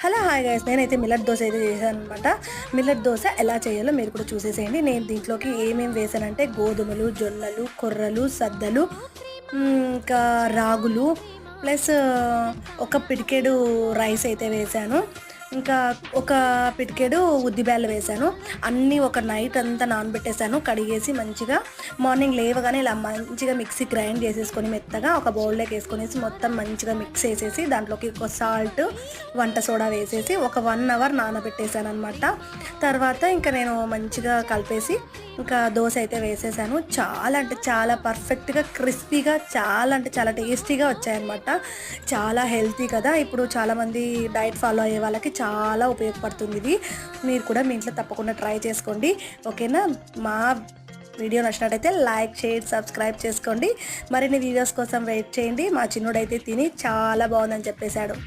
Hello hi guys, నేనైతే millet dosa అయితే చేశాను అనమాట. మిల్లెట్ దోశ ఎలా చేయాలో మీరు కూడా చూసేసేయండి. నేను దీంట్లోకి ఏమేమి వేసానంటే గోధుమలు, జొన్నలు, కొర్రలు, సద్దలు, ఇంకా రాగులు, ప్లస్ ఒక పిడికెడు రైస్ అయితే వేసాను. ఇంకా ఒక పిడికెడు ఉద్దిబ్యాళ్ళు వేసాను. అన్నీ ఒక నైట్ అంతా నానబెట్టేసాను, కడిగేసి మంచిగా. మార్నింగ్ లేవగానే ఇలా మంచిగా మిక్సీ గ్రైండ్ చేసేసుకొని మెత్తగా ఒక బౌల్లోకి వేసుకొనేసి మొత్తం మంచిగా మిక్స్ చేసేసి దాంట్లోకి ఒక సాల్ట్, వంట సోడా వేసేసి ఒక 1 అవర్ నానబెట్టేసాను అనమాట. తర్వాత ఇంకా నేను మంచిగా కలిపేసి ఇంకా దోశ అయితే వేసేసాను. చాలా అంటే చాలా పర్ఫెక్ట్గా, క్రిస్పీగా, చాలా అంటే చాలా టేస్టీగా వచ్చాయన్నమాట. చాలా హెల్తీ కదా, ఇప్పుడు చాలామంది డైట్ ఫాలో అయ్యే వాళ్ళకి చాలా ఉపయోగపడుతుంది ఇది. మీరు కూడా మీ ఇంట్లో తప్పకుండా ట్రై చేసుకోండి, ఓకేనా? మా వీడియో నచ్చినట్టయితే లైక్, షేర్, సబ్స్క్రైబ్ చేసుకోండి. మరిన్ని వీడియోస్ కోసం వెయిట్ చేయండి. మా చిన్నోడైతే తిని చాలా బాగుందని చెప్పేశాడు.